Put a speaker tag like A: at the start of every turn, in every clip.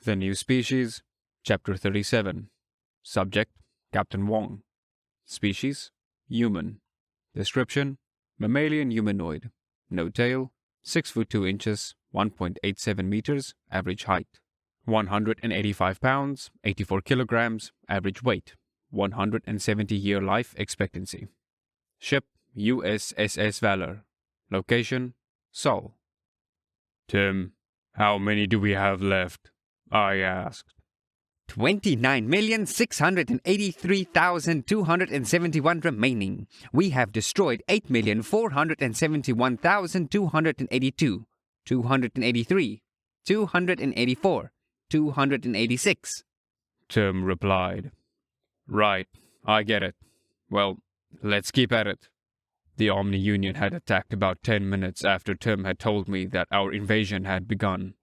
A: The New Species, Chapter 37. Subject, Captain Wong. Species, Human. Description, Mammalian humanoid. No tail, 6 foot 2 inches, 1.87 meters, average height. 185 pounds, 84 kilograms, average weight. 170-year life expectancy. Ship, USS Valor. Location, Seoul. Tim, how many do we have left? I asked.
B: 29,683,271 remaining. We have destroyed 8,471,282, 283, 284, 286.
A: Tim replied. Right, I get it. Well, let's keep at it. The Omni Union had attacked about 10 minutes after Tim had told me that our invasion had begun.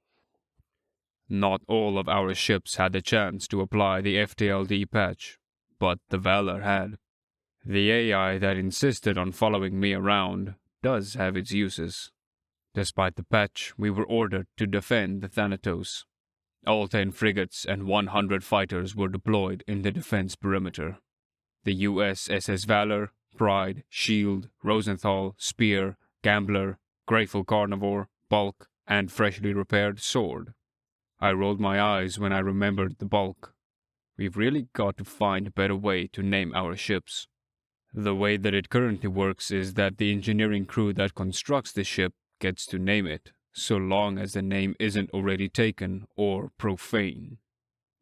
A: Not all of our ships had the chance to apply the FTLD patch, but the Valor had. The AI that insisted on following me around does have its uses. Despite the patch, we were ordered to defend the Thanatos. All 10 frigates and 100 fighters were deployed in the defense perimeter. The USS Valor, Pride, Shield, Rosenthal, Spear, Gambler, Grateful Carnivore, Bulk, and freshly repaired Sword. I rolled my eyes when I remembered the Bulk. We've really got to find a better way to name our ships. The way that it currently works is that the engineering crew that constructs the ship gets to name it, so long as the name isn't already taken or profane.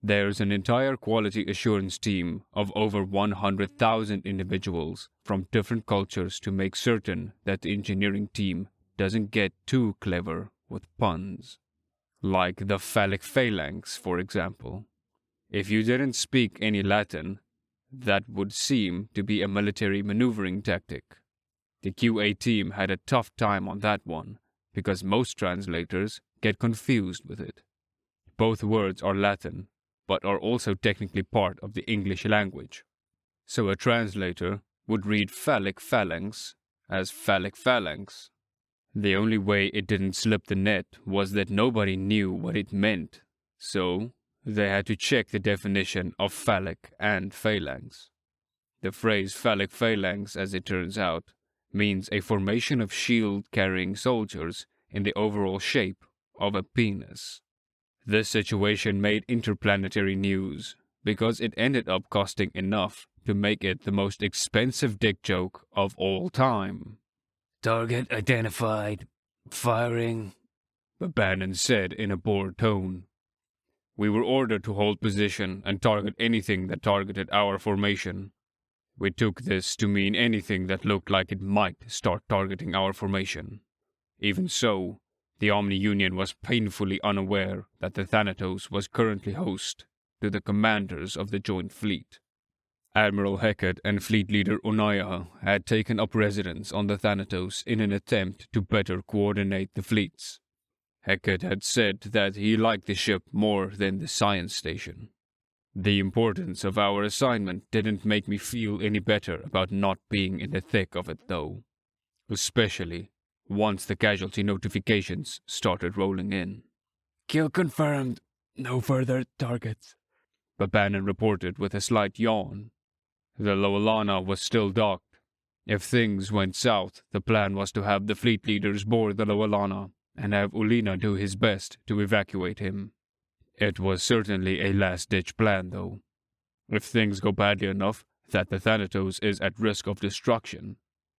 A: There's an entire quality assurance team of over 100,000 individuals from different cultures to make certain that the engineering team doesn't get too clever with puns. Like the phallic phalanx, for example. If you didn't speak any Latin, that would seem to be a military maneuvering tactic. The QA team had a tough time on that one, because most translators get confused with it. Both words are Latin, but are also technically part of the English language. So a translator would read phallic phalanx as phallic phalanx. The only way it didn't slip the net was that nobody knew what it meant, so they had to check the definition of phallic and phalanx. The phrase phallic phalanx, as it turns out, means a formation of shield-carrying soldiers in the overall shape of a penis. This situation made interplanetary news because it ended up costing enough to make it the most expensive dick joke of all time.
C: Target identified. Firing,
A: Bannon said in a bored tone. We were ordered to hold position and target anything that targeted our formation. We took this to mean anything that looked like it might start targeting our formation. Even so, the Omni Union was painfully unaware that the Thanatos was currently host to the commanders of the Joint Fleet. Admiral Heckett and Fleet Leader Onaya had taken up residence on the Thanatos in an attempt to better coordinate the fleets. Heckett had said that he liked the ship more than the science station. The importance of our assignment didn't make me feel any better about not being in the thick of it, though. Especially once the casualty notifications started rolling in.
C: Kill confirmed. No further targets,
A: Bannon reported with a slight yawn. The Loalana was still docked. If things went south, the plan was to have the fleet leaders board the Loalana and have Ulina do his best to evacuate him. It was certainly a last-ditch plan, though. If things go badly enough that the Thanatos is at risk of destruction,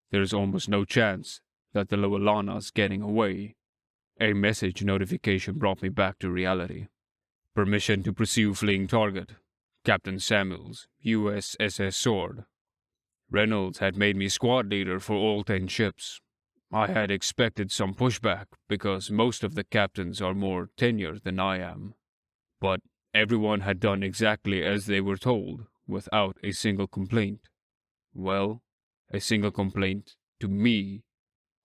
A: there's almost no chance that the Loalana's getting away. A message notification brought me back to reality. Permission to pursue fleeing target. Captain Samuels, USS Sword. Reynolds had made me squad leader for all 10 ships. I had expected some pushback because most of the captains are more tenured than I am. But everyone had done exactly as they were told, without a single complaint. Well, a single complaint to me.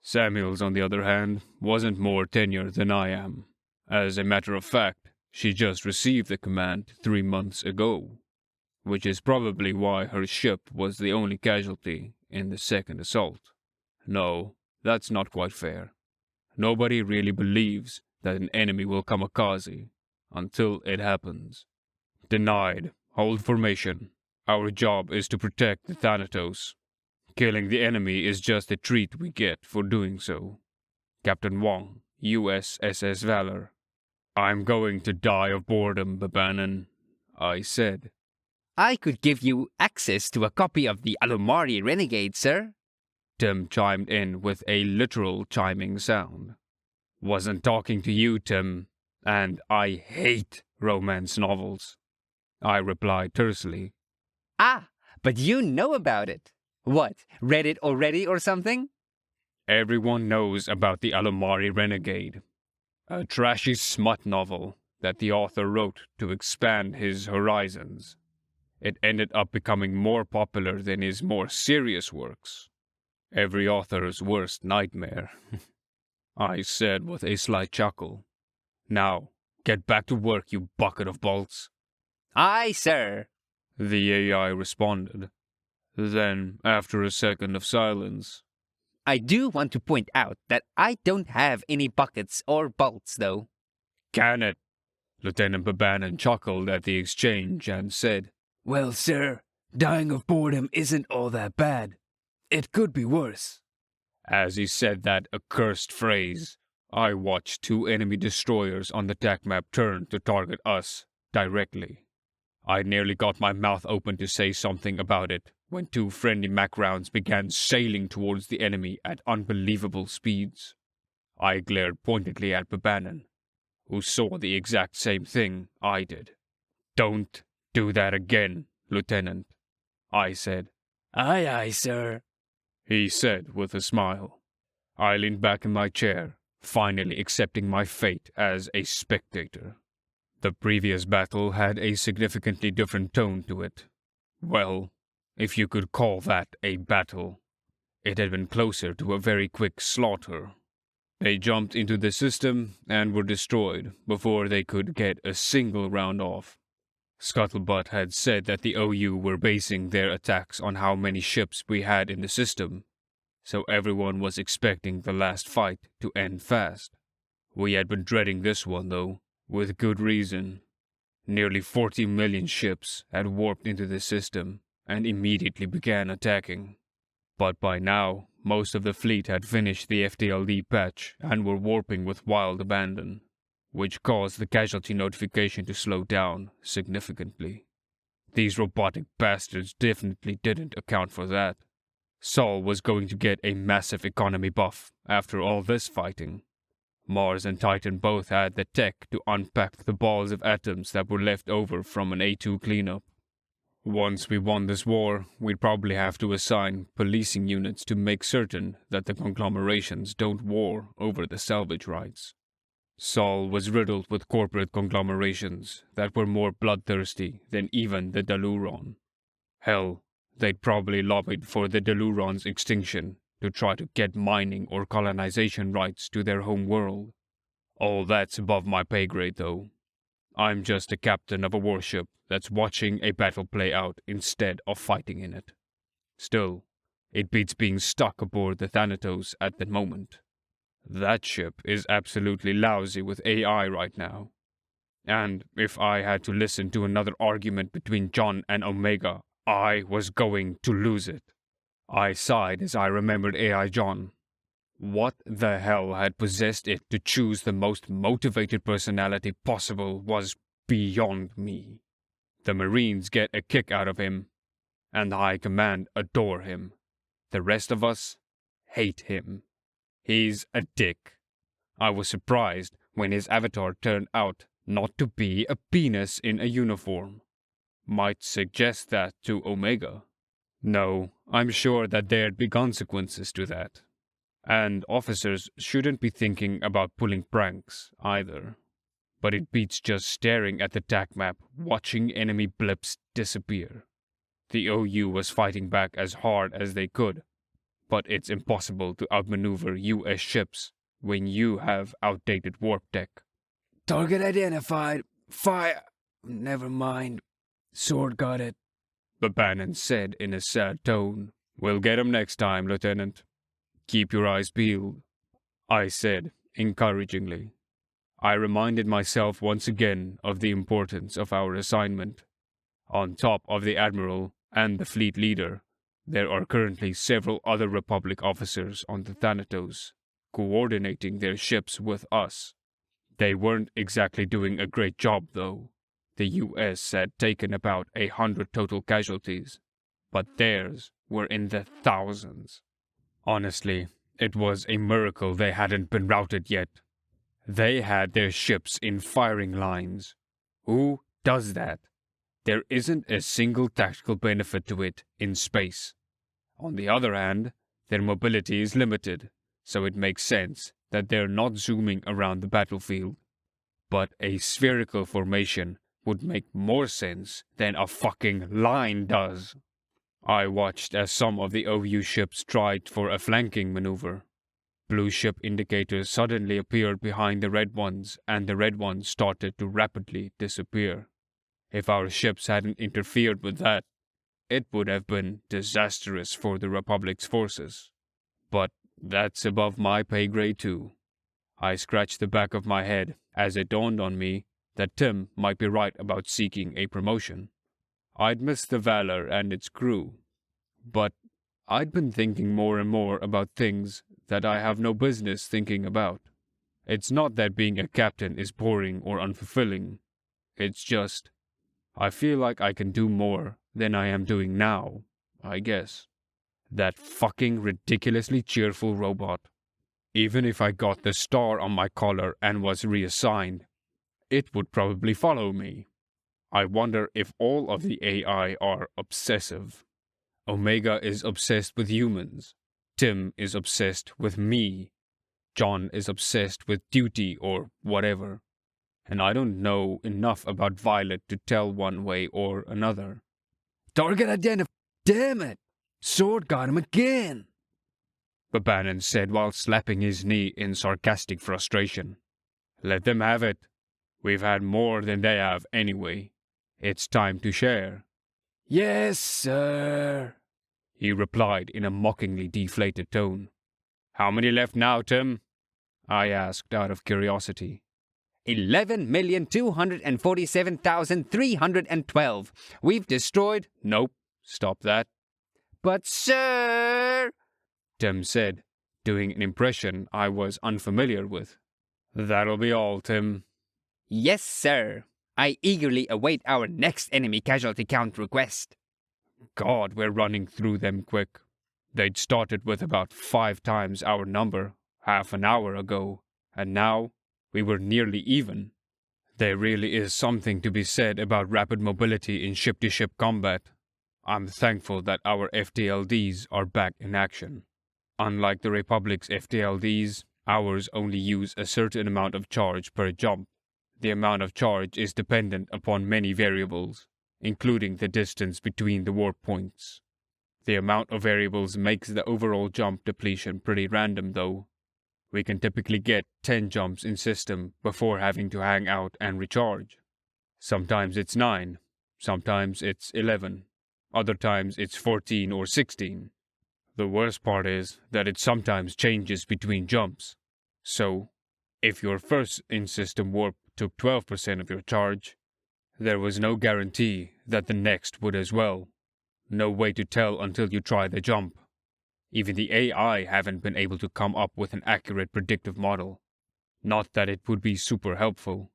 A: Samuels, on the other hand, wasn't more tenured than I am. As a matter of fact, she just received the command 3 months ago, which is probably why her ship was the only casualty in the second assault. No, that's not quite fair. Nobody really believes that an enemy will kamikaze until it happens. Denied. Hold formation. Our job is to protect the Thanatos. Killing the enemy is just a treat we get for doing so. Captain Wong, USS Valor. I'm going to die of boredom, Babanan, I said.
B: I could give you access to a copy of the Alumari Renegade, sir.
A: Tim chimed in with a literal chiming sound. Wasn't talking to you, Tim, and I hate romance novels, I replied tersely.
B: Ah, but you know about it. What, read it already or something?
A: Everyone knows about the Alumari Renegade, a trashy smut novel that the author wrote to expand his horizons. It ended up becoming more popular than his more serious works. Every author's worst nightmare, I said with a slight chuckle. Now, get back to work, you bucket of bolts.
B: Aye, sir,
A: the AI responded. Then, after a second of silence,
B: I do want to point out that I don't have any buckets or bolts, though.
A: Can it? Lieutenant Babanan chuckled at the exchange and said,
C: Well, sir, dying of boredom isn't all that bad. It could be worse.
A: As he said that accursed phrase, I watched two enemy destroyers on the TAC map turn to target us directly. I nearly got my mouth open to say something about it when two friendly Mac rounds began sailing towards the enemy at unbelievable speeds. I glared pointedly at Babanan, who saw the exact same thing I did. Don't do that again, Lieutenant, I said.
C: Aye, aye, sir,
A: he said with a smile. I leaned back in my chair, finally accepting my fate as a spectator. The previous battle had a significantly different tone to it. Well, if you could call that a battle. It had been closer to a very quick slaughter. They jumped into the system and were destroyed before they could get a single round off. Scuttlebutt had said that the OU were basing their attacks on how many ships we had in the system, so everyone was expecting the last fight to end fast. We had been dreading this one, though, with good reason. Nearly 40 million ships had warped into the system and immediately began attacking. But by now, most of the fleet had finished the FTLD patch and were warping with wild abandon, which caused the casualty notification to slow down significantly. These robotic bastards definitely didn't account for that. Sol was going to get a massive economy buff after all this fighting. Mars and Titan both had the tech to unpack the balls of atoms that were left over from an A2 cleanup. Once we won this war, we'd probably have to assign policing units to make certain that the conglomerations don't war over the salvage rights. Sol was riddled with corporate conglomerations that were more bloodthirsty than even the Daluron. Hell, they'd probably lobbied for the Daluron's extinction to try to get mining or colonization rights to their home world. All that's above my pay grade, though. I'm just a captain of a warship that's watching a battle play out instead of fighting in it. Still, it beats being stuck aboard the Thanatos at the moment. That ship is absolutely lousy with AI right now. And if I had to listen to another argument between John and Omega, I was going to lose it. I sighed as I remembered AI John. What the hell had possessed it to choose the most motivated personality possible was beyond me. The Marines get a kick out of him, and the High Command adore him. The rest of us hate him. He's a dick. I was surprised when his avatar turned out not to be a penis in a uniform. Might suggest that to Omega. No, I'm sure that there'd be consequences to that. And officers shouldn't be thinking about pulling pranks, either. But it beats just staring at the TAC map, watching enemy blips disappear. The OU was fighting back as hard as they could, but it's impossible to outmaneuver US ships when you have outdated warp tech.
C: Target identified. Fire. Never mind. Sword got it.
A: Babanan said in a sad tone. We'll get him next time, Lieutenant. Keep your eyes peeled, I said encouragingly. I reminded myself once again of the importance of our assignment. On top of the Admiral and the fleet leader, there are currently several other Republic officers on the Thanatos, coordinating their ships with us. They weren't exactly doing a great job, though. The US had taken about 100 total casualties, but theirs were in the thousands. Honestly, it was a miracle they hadn't been routed yet. They had their ships in firing lines. Who does that? There isn't a single tactical benefit to it in space. On the other hand, their mobility is limited, so it makes sense that they're not zooming around the battlefield. But a spherical formation would make more sense than a fucking line does. I watched as some of the OU ships tried for a flanking maneuver. Blue ship indicators suddenly appeared behind the red ones, and the red ones started to rapidly disappear. If our ships hadn't interfered with that, it would have been disastrous for the Republic's forces. But that's above my pay grade too. I scratched the back of my head as it dawned on me that Tim might be right about seeking a promotion. I'd missed the Valor and its crew, but I'd been thinking more and more about things that I have no business thinking about. It's not that being a captain is boring or unfulfilling. It's just, I feel like I can do more than I am doing now, I guess. That fucking ridiculously cheerful robot. Even if I got the star on my collar and was reassigned, it would probably follow me. I wonder if all of the AI are obsessive. Omega is obsessed with humans. Tim is obsessed with me. John is obsessed with duty or whatever. And I don't know enough about Violet to tell one way or another.
C: Target identified. Damn it! Sword got him again!
A: Babanan said while slapping his knee in sarcastic frustration. Let them have it. We've had more than they have anyway. It's time to share.
C: Yes, sir,
A: he replied in a mockingly deflated tone. How many left now, Tim? I asked out of curiosity.
B: 11,247,312. We've destroyed...
A: Nope, stop that.
B: But, sir...
A: Tim said, doing an impression I was unfamiliar with. That'll be all, Tim.
B: Yes, sir. I eagerly await our next enemy casualty count request.
A: God, we're running through them quick. They'd started with about 5 times our number half an hour ago, and now we were nearly even. There really is something to be said about rapid mobility in ship-to-ship combat. I'm thankful that our FTLDs are back in action. Unlike the Republic's FTLDs, ours only use a certain amount of charge per jump. The amount of charge is dependent upon many variables, including the distance between the warp points. The amount of variables makes the overall jump depletion pretty random, though. We can typically get 10 jumps in system before having to hang out and recharge. Sometimes it's 9, sometimes it's 11, other times it's 14 or 16. The worst part is that it sometimes changes between jumps. So, if your first in-system warp took 12% of your charge, there was no guarantee that the next would as well. No way to tell until you try the jump. Even the AI haven't been able to come up with an accurate predictive model. Not that it would be super helpful.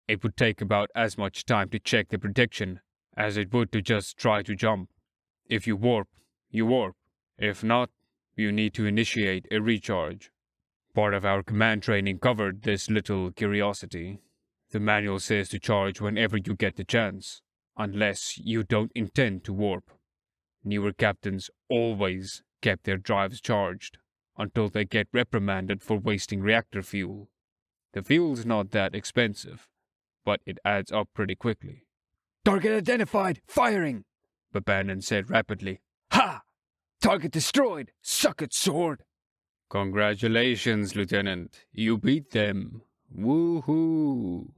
A: It would take about as much time to check the prediction as it would to just try to jump. If you warp, you warp. If not, you need to initiate a recharge. Part of our command training covered this little curiosity. The manual says to charge whenever you get the chance, unless you don't intend to warp. Newer captains always kept their drives charged until they get reprimanded for wasting reactor fuel. The fuel's not that expensive, but it adds up pretty quickly.
C: Target identified! Firing!
A: Babanan said rapidly.
C: Ha! Target destroyed! Suck it, sword!
A: Congratulations, Lieutenant. You beat them. Woo-hoo!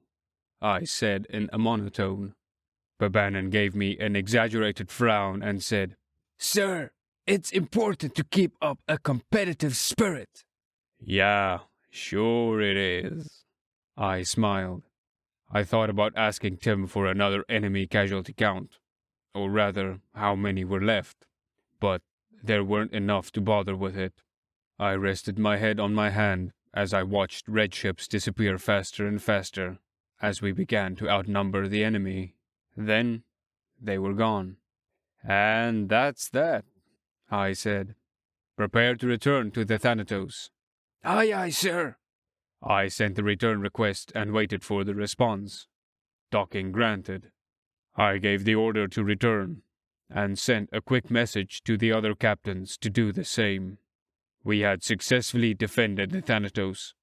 A: I said in a monotone. Babanan gave me an exaggerated frown and said,
C: Sir, it's important to keep up a competitive spirit.
A: Yeah, sure it is. I smiled. I thought about asking Tim for another enemy casualty count, or rather, how many were left, but there weren't enough to bother with it. I rested my head on my hand as I watched red ships disappear faster and faster as we began to outnumber the enemy. Then they were gone. And that's that, I said. Prepare to return to the Thanatos.
C: Aye, aye, sir.
A: I sent the return request and waited for the response. Docking granted. I gave the order to return and sent a quick message to the other captains to do the same. We had successfully defended the Thanatos,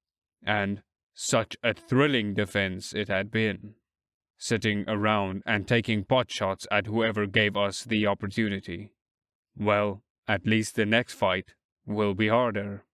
A: and such a thrilling defense it had been, sitting around and taking pot shots at whoever gave us the opportunity. Well, at least the next fight will be harder.